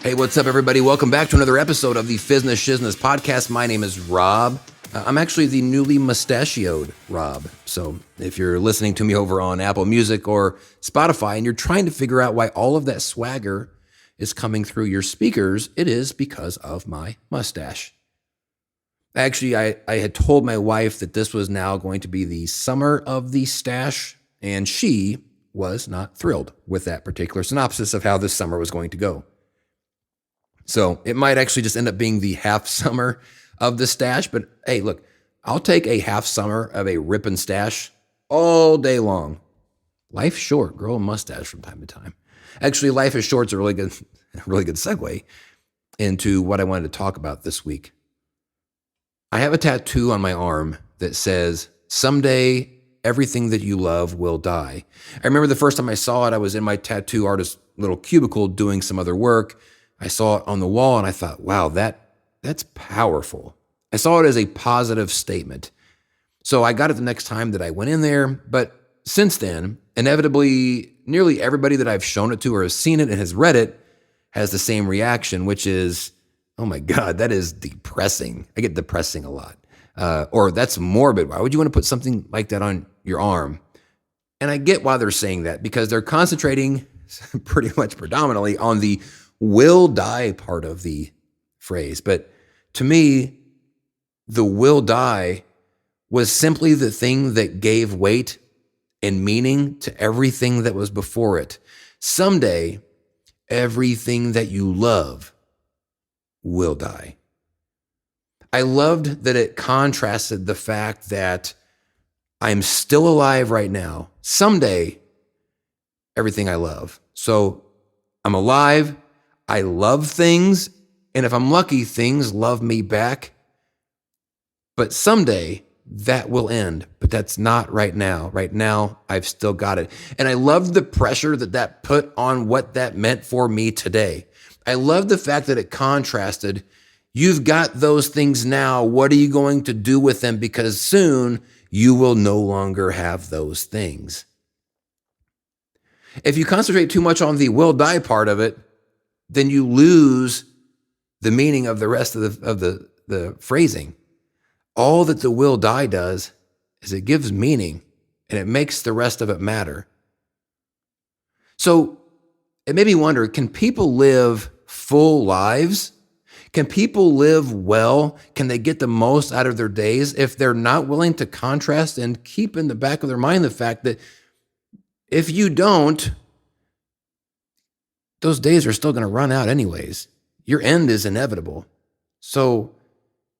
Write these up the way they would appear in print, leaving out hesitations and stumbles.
Hey, what's up, everybody? Welcome back to another episode of the Fizzness Shizzness podcast. My name is Rob. I'm actually the newly mustachioed Rob. So if you're listening to me over on Apple Music or Spotify and you're trying to figure out why all of that swagger is coming through your speakers, it is because of my mustache. Actually, I had told my wife that this was now going to be the summer of the stash, and she was not thrilled with that particular synopsis of how this summer was going to go. So it might actually just end up being the half summer of the stash. But hey, look, I'll take a half summer of a ripping stash all day long. Life's short. Grow a mustache from time to time. Actually, life is short is a really good segue into what I wanted to talk about this week. I have a tattoo on my arm that says, "Someday everything that you love will die." I remember the first time I saw it, I was in my tattoo artist little cubicle doing some other work. I saw it on the wall and I thought, wow, that's powerful. I saw it as a positive statement. So I got it the next time that I went in there. But since then, inevitably, nearly everybody that I've shown it to or has seen it and has read it has the same reaction, which is, oh my God, that is depressing. I get depressing a lot. Or that's morbid. Why would you want to put something like that on your arm? And I get why they're saying that, because they're concentrating pretty much predominantly on the will die part of the phrase. But to me, the will die was simply the thing that gave weight and meaning to everything that was before it. Someday, everything that you love will die. I loved that it contrasted the fact that I'm still alive right now. Someday, everything I love. So I'm alive. I love things. And if I'm lucky, things love me back. But someday that will end. But that's not right now. Right now, I've still got it. And I love the pressure that put on what that meant for me today. I love the fact that it contrasted. You've got those things now. What are you going to do with them? Because soon you will no longer have those things. If you concentrate too much on the will die part of it, then you lose the meaning of the rest of the phrasing. All that the will die does is it gives meaning and it makes the rest of it matter. So it made me wonder, can people live full lives? Can people live well? Can they get the most out of their days if they're not willing to contrast and keep in the back of their mind the fact that if you don't, those days are still going to run out anyways. Your end is inevitable. So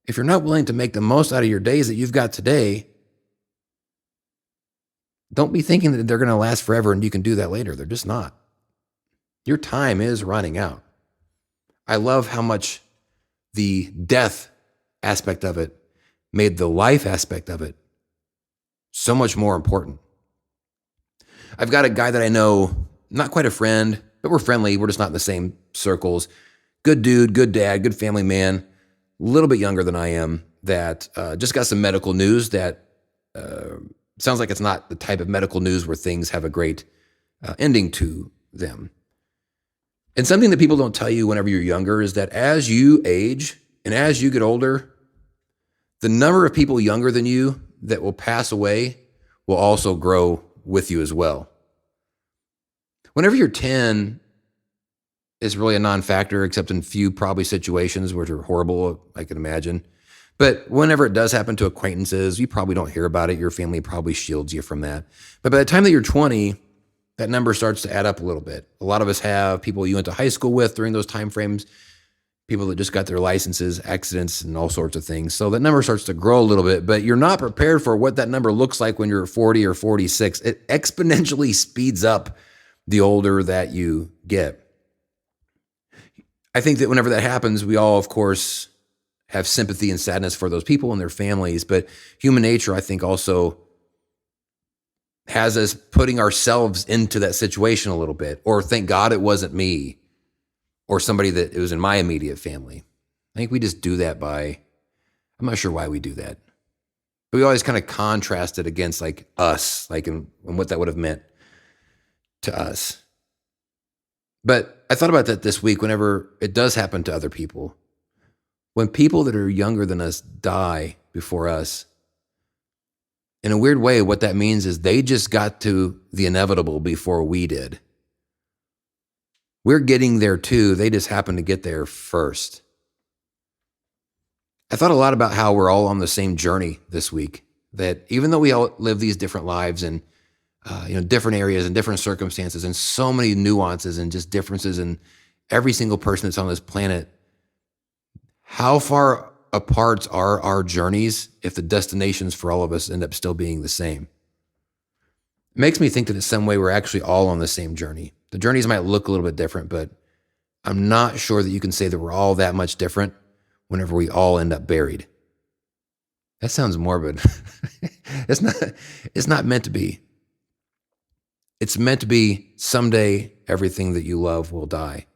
if you're not willing to make the most out of your days that you've got today, don't be thinking that they're going to last forever and you can do that later. They're just not. Your time is running out. I love how much the death aspect of it made the life aspect of it so much more important. I've got a guy that I know, not quite a friend, but we're friendly. We're just not in the same circles. Good dude, good dad, good family man, a little bit younger than I am, that just got some medical news that sounds like it's not the type of medical news where things have a great ending to them. And something that people don't tell you whenever you're younger is that as you age and as you get older, the number of people younger than you that will pass away will also grow with you as well. Whenever you're 10, it's really a non-factor, except in few probably situations which are horrible, I can imagine. But whenever it does happen to acquaintances, you probably don't hear about it. Your family probably shields you from that. But by the time that you're 20, that number starts to add up a little bit. A lot of us have people you went to high school with during those time frames, people that just got their licenses, accidents, and all sorts of things. So that number starts to grow a little bit, but you're not prepared for what that number looks like when you're 40 or 46. It exponentially speeds up the older that you get. I think that whenever that happens, we all, of course, have sympathy and sadness for those people and their families, but human nature, I think, also has us putting ourselves into that situation a little bit, or thank God it wasn't me or somebody that it was in my immediate family. I think we just do that I'm not sure why we do that, but we always kind of contrast it against like us, like and what that would have meant to us. But I thought about that this week whenever it does happen to other people. When people that are younger than us die before us, in a weird way, what that means is they just got to the inevitable before we did. We're getting there too. They just happened to get there first. I thought a lot about how we're all on the same journey this week, that even though we all live these different lives in different areas and different circumstances and so many nuances and just differences in every single person that's on this planet, how far apart are our journeys if the destinations for all of us end up still being the same? It makes me think that in some way we're actually all on the same journey. The journeys might look a little bit different, but I'm not sure that you can say that we're all that much different whenever we all end up buried. That sounds morbid. It's not meant to be. It's meant to be someday everything that you love will die.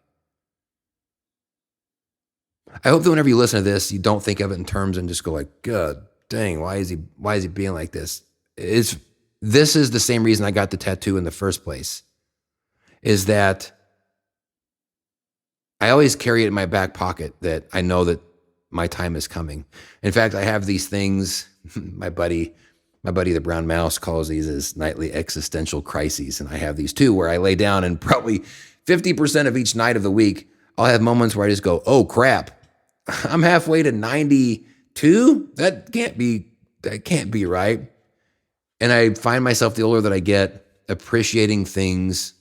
I hope that whenever you listen to this, you don't think of it in terms and just go like, God dang, why is he being like this? This is the same reason I got the tattoo in the first place, is that I always carry it in my back pocket that I know that my time is coming. In fact, I have these things, my buddy, the brown mouse, calls these as nightly existential crises. And I have these too, where I lay down and probably 50% of each night of the week, I'll have moments where I just go, oh crap, I'm halfway to 92. That can't be right. And I find myself, the older that I get, appreciating things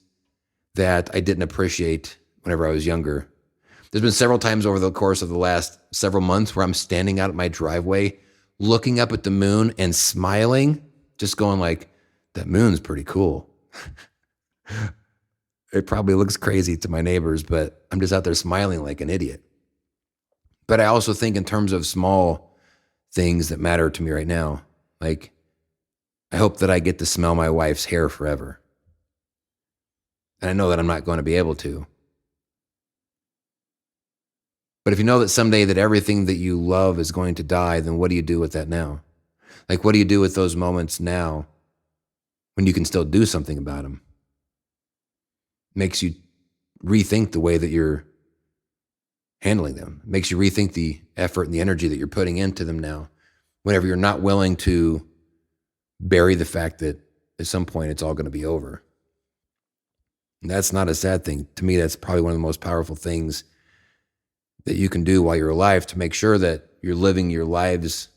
that I didn't appreciate whenever I was younger. There's been several times over the course of the last several months where I'm standing out at my driveway, looking up at the moon and smiling, just going like, that moon's pretty cool. It probably looks crazy to my neighbors, but I'm just out there smiling like an idiot. But I also think in terms of small things that matter to me right now. Like, I hope that I get to smell my wife's hair forever. And I know that I'm not going to be able to. But if you know that someday that everything that you love is going to die, then what do you do with that now? Like, what do you do with those moments now when you can still do something about them? Makes you rethink the way that you're handling them. It makes you rethink the effort and the energy that you're putting into them now, whenever you're not willing to bury the fact that at some point it's all going to be over. And that's not a sad thing. To me, that's probably one of the most powerful things that you can do while you're alive, to make sure that you're living your lives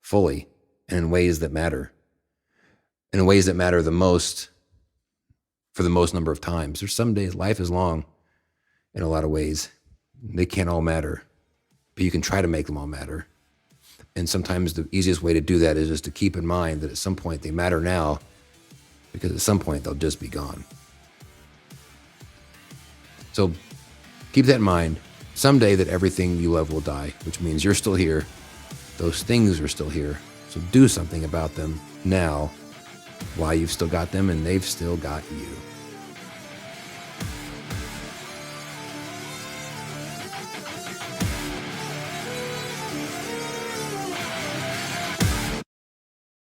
fully and in ways that matter, and in ways that matter the most for the most number of times. There's some days life is long in a lot of ways. They can't all matter, but you can try to make them all matter. And sometimes the easiest way to do that is just to keep in mind that at some point they matter now, because at some point they'll just be gone. So keep that in mind. Someday that everything you love will die, which means you're still here. Those things are still here. So do something about them now while you've still got them and they've still got you.